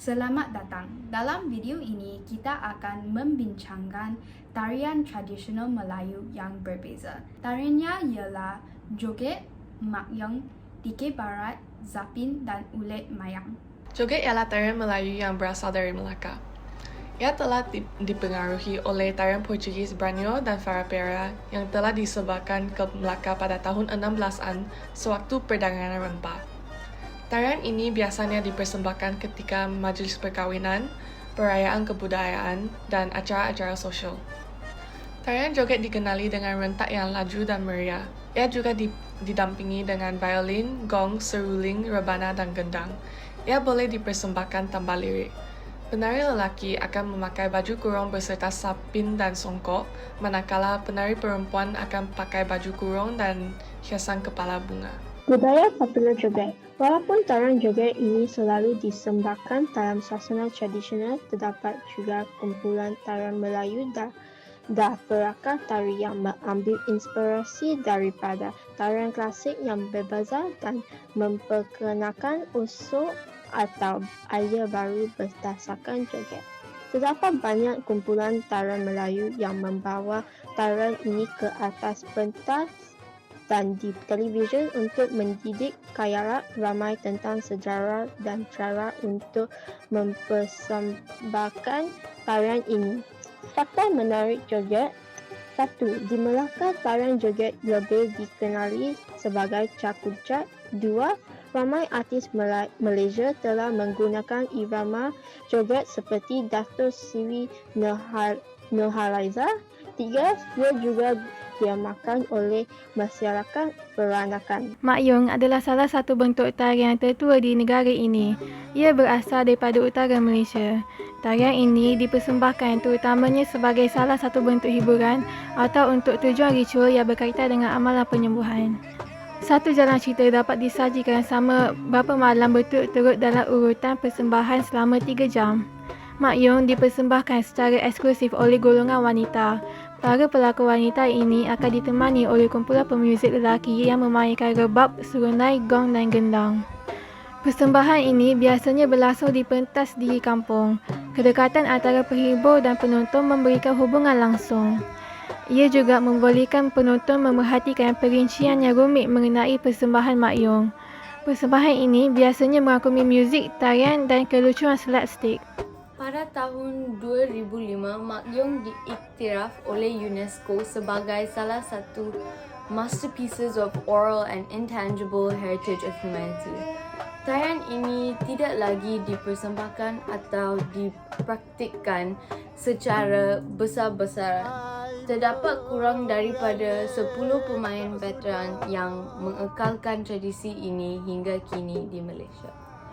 Selamat datang. Dalam video ini, kita akan membincangkan tarian tradisional Melayu yang berbeza. Tariannya ialah joget, makyong, dikir barat, zapin, dan ulet mayang. Joget ialah tarian Melayu yang berasal dari Melaka. Ia telah dipengaruhi oleh tarian Portugis Branyo dan Farafara yang telah disebarkan ke Melaka pada tahun 16-an sewaktu perdagangan rempah. Tarian ini biasanya dipersembahkan ketika majlis perkahwinan, perayaan kebudayaan, dan acara-acara sosial. Tarian joget dikenali dengan rentak yang laju dan meriah. Ia juga didampingi dengan violin, gong, seruling, rebana, dan gendang. Ia boleh dipersembahkan tanpa lirik. Penari lelaki akan memakai baju kurung beserta sapin dan songkok, manakala penari perempuan akan pakai baju kurung dan hiasan kepala bunga. Budaya popular joget. Walaupun tarian joget ini selalu disembahkan dalam suasana tradisional, terdapat juga kumpulan tarian Melayu dan perakah tari yang mengambil inspirasi daripada tarian klasik yang berbeza dan memperkenalkan unsur atau idea baru berdasarkan joget. Terdapat banyak kumpulan tarian Melayu yang membawa tarian ini ke atas pentas dan di televisyen untuk mendidik khayal ramai tentang sejarah dan cara untuk mempersembahkan tarian ini. Fakta menarik joget. 1. Di Melaka, tarian joget lebih dikenali sebagai cakucat. 2. Ramai artis Malaysia telah menggunakan irama joget seperti Dato' Sri Nurhaliza. 3. Ia juga diamalkan oleh masyarakat peranakan. Makyong adalah salah satu bentuk tarian tertua di negara ini. Ia berasal daripada utara Malaysia. Tarian ini dipersembahkan terutamanya sebagai salah satu bentuk hiburan atau untuk tujuan ritual yang berkaitan dengan amalan penyembuhan. Satu jalan cerita dapat disajikan sama berapa malam berturut-turut dalam urutan persembahan selama 3 jam. Makyong dipersembahkan secara eksklusif oleh golongan wanita. Para pelakon wanita ini akan ditemani oleh kumpulan pemuzik lelaki yang memainkan rebab, serunai, gong dan gendang. Persembahan ini biasanya berlangsung di pentas di kampung. Kedekatan antara penghibur dan penonton memberikan hubungan langsung. Ia juga membolehkan penonton memerhatikan perincian yang rumit mengenai persembahan makyong. Persembahan ini biasanya merangkumi muzik, tarian dan kelucuan slapstick. Pada tahun 2005, makyong diiktiraf oleh UNESCO sebagai salah satu masterpieces of oral and intangible heritage of humanity. Tarian ini tidak lagi dipersembahkan atau dipraktikkan secara besar-besaran. Terdapat kurang daripada 10 pemain veteran yang mengekalkan tradisi ini hingga kini di Malaysia.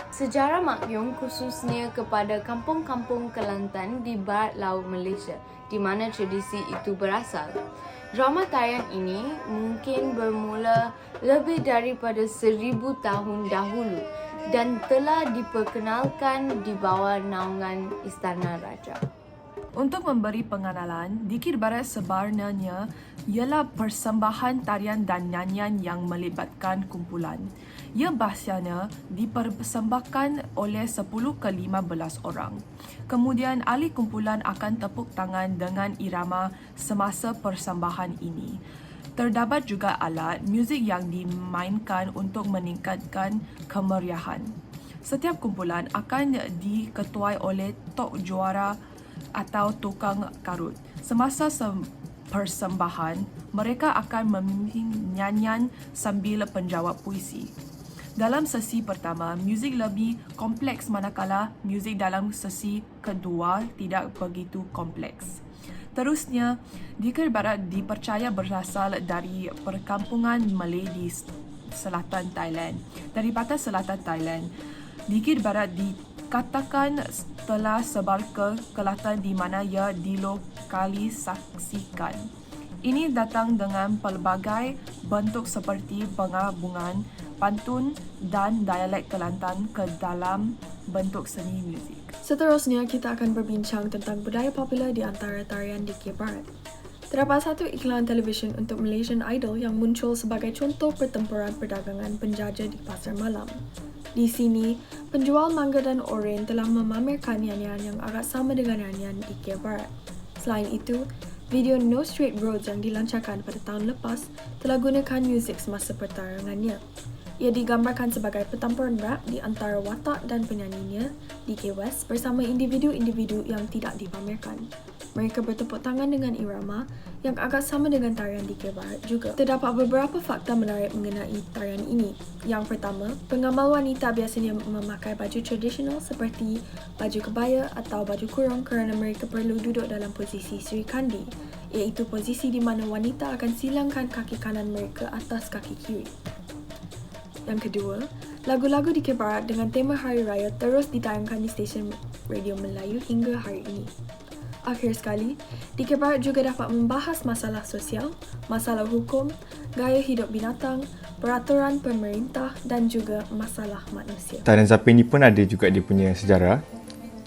Sejarah makyong khususnya kepada kampung-kampung Kelantan di barat laut Malaysia, di mana tradisi itu berasal. Drama tarian ini mungkin bermula lebih daripada 1000 tahun dahulu dan telah diperkenalkan di bawah naungan Istana Raja. Untuk memberi pengenalan, dikir barat sebenarnya ialah persembahan tarian dan nyanyian yang melibatkan kumpulan. Ia biasanya dipersembahkan oleh 10 ke 15 orang. Kemudian ahli kumpulan akan tepuk tangan dengan irama semasa persembahan ini. Terdapat juga alat muzik yang dimainkan untuk meningkatkan kemeriahan. Setiap kumpulan akan diketuai oleh tok juara atau tukang karut. Semasa persembahan, mereka akan memimpin nyanyian sambil penjawab puisi. Dalam sesi pertama, muzik lebih kompleks manakala muzik dalam sesi kedua tidak begitu kompleks. Terusnya, dikir barat dipercaya berasal dari perkampungan Malay di selatan Thailand. Dari batas selatan Thailand, dikir barat dikatakan telah sebar ke Kelantan di mana ia dilokalisasikan. Ini datang dengan pelbagai bentuk seperti penggabungan pantun dan dialek Kelantan ke dalam bentuk seni muzik. Seterusnya, kita akan berbincang tentang budaya popular di antara tarian dikir barat. Terdapat satu iklan televisyen untuk Malaysian Idol yang muncul sebagai contoh pertempuran perdagangan penjajah di pasar malam. Di sini, penjual mangga dan oren telah memamerkan nyanyian yang agak sama dengan nyanyian di Kiev Barat. Selain itu, video No Straight Roads yang dilancarkan pada tahun lepas telah gunakan muzik semasa pertarungannya. Ia digambarkan sebagai pertempuran rap di antara watak dan penyanyinya, DK West bersama individu-individu yang tidak dipamerkan. Mereka bertepuk tangan dengan irama yang agak sama dengan tarian DK Barat juga. Terdapat beberapa fakta menarik mengenai tarian ini. Yang pertama, pengamal wanita biasanya memakai baju tradisional seperti baju kebaya atau baju kurung kerana mereka perlu duduk dalam posisi Sri Kandi, iaitu posisi di mana wanita akan silangkan kaki kanan mereka atas kaki kiri. Yang kedua, lagu-lagu di Kiev Barat dengan tema Hari Raya terus ditayangkan di stesen radio Melayu hingga hari ini. Akhir sekali, di Kiev Barat juga dapat membahas masalah sosial, masalah hukum, gaya hidup binatang, peraturan pemerintah dan juga masalah manusia. Tarian Zapin ni pun ada juga dia punya sejarah.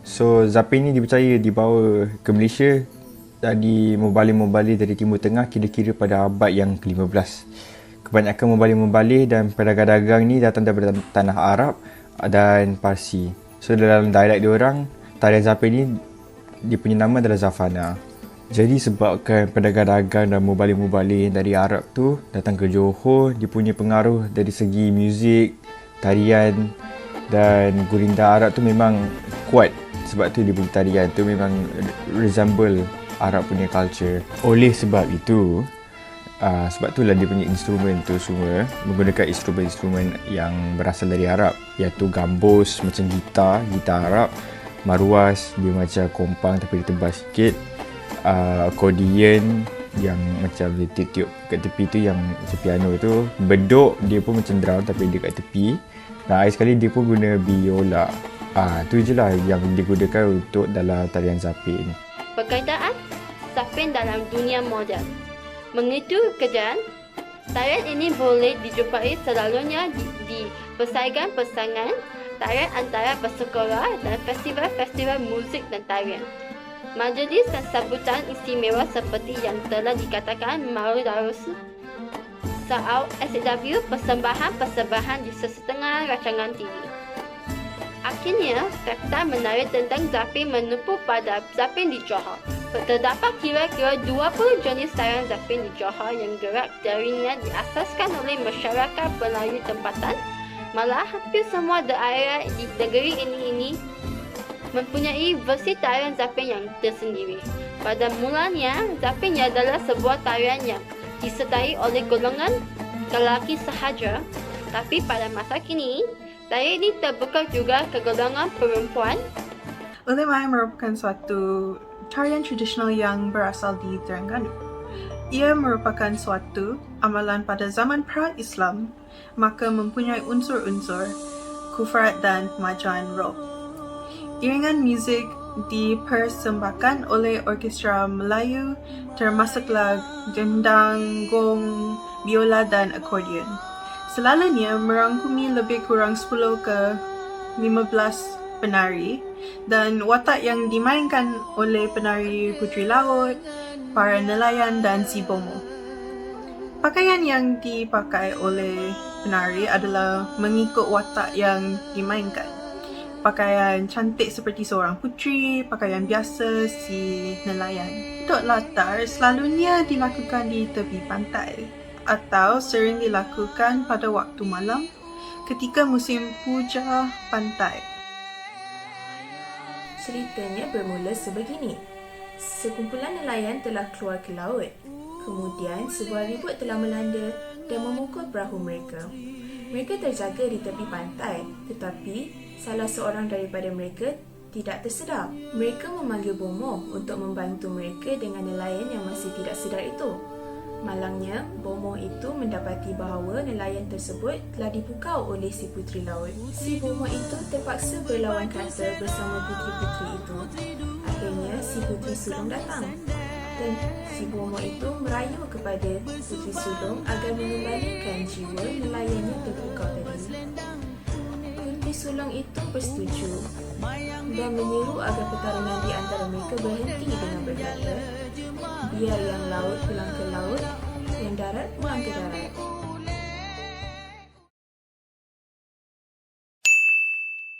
So, Zapin ni dipercaya dibawa ke Malaysia dari mubalik-mubalik dari Timur Tengah kira-kira pada abad yang ke-15. Kebanyakan mubalik-mubalik dan pedagang-dagang ni datang daripada tanah Arab dan Parsi. So dalam dialek diorang, tarian Zapin ni dia punya nama adalah Zafana. Jadi sebabkan pedagang-dagang dan mubalik-mubalik dari Arab tu datang ke Johor, dia punya pengaruh dari segi muzik, tarian dan gurinda Arab tu memang kuat. Sebab tu dia punya tarian tu memang resemble Arab punya culture. Oleh sebab itu, sebab itulah dia punya instrumen tu semua menggunakan instrumen-instrumen yang berasal dari Arab, iaitu gambus macam gitar Arab, maruas dia macam kompang tapi dia tebal sikit, accordion yang macam dia tiup kat tepi tu yang macam piano tu, bedok dia pun macam drum tapi dia kat tepi, dan akhir sekali dia pun guna biola. Tu je lah yang digunakan untuk dalam tarian Zapin. Perbezaan Zapin dalam dunia moden. Mengitu kejadian, tarian ini boleh dijumpai selalunya di persaingan-persaingan tarian antara bersekolah dan festival-festival muzik dan tarian. Majlis dan sambutan istimewa seperti yang telah dikatakan melalui soal SW persembahan-persembahan di sesetengah rancangan TV. Akhirnya, fakta menarik tentang Zapin menumpu pada Zapin di Johor. Terdapat kira-kira 20 jenis tarian Zapin di Johor yang gerak darinya diasaskan oleh masyarakat Melayu tempatan. Malah hampir semua daerah di negeri ini mempunyai versi tarian Zapin yang tersendiri. Pada mulanya, Zapin adalah sebuah tarian yang disertai oleh golongan lelaki sahaja. Tapi pada masa kini, tarian ini terbuka juga ke golongan perempuan. Ulemai merupakan suatu tarian tradisional yang berasal di Terengganu. Ia merupakan suatu amalan pada zaman pra-Islam, maka mempunyai unsur-unsur kufrat dan pemajuan roh. Iringan muzik dipersembahkan oleh orkestra Melayu termasuklah gendang, gong, biola dan akordion. Selalunya merangkumi lebih kurang 10 ke 15 penari dan watak yang dimainkan oleh penari puteri laut, para nelayan dan si bomo. Pakaian yang dipakai oleh penari adalah mengikut watak yang dimainkan. Pakaian cantik seperti seorang puteri, pakaian biasa si nelayan. Untuk latar selalunya dilakukan di tepi pantai atau sering dilakukan pada waktu malam ketika musim puja pantai. Ceritanya bermula sebegini. Sekumpulan nelayan telah keluar ke laut. Kemudian sebuah ribut telah melanda dan memukul perahu mereka. Mereka terjaga di tepi pantai, tetapi salah seorang daripada mereka tidak tersedar. Mereka memanggil bomoh untuk membantu mereka dengan nelayan yang masih tidak sedar itu. Malangnya, bomoh itu mendapati bahawa nelayan tersebut telah dipukau oleh si puteri laut. Si bomoh itu terpaksa berlawan kata bersama puteri-puteri itu. Akhirnya, si puteri sulung datang. Dan si bomoh itu merayu kepada puteri sulung agar mengembalikan jiwa nelayan yang terpukau tadi. Puteri sulung itu bersetuju dan menyeru agar pertarungan di antara mereka berhenti dengan berkata, biar yang laut pulang ke laut, yang darat pulang ke darat.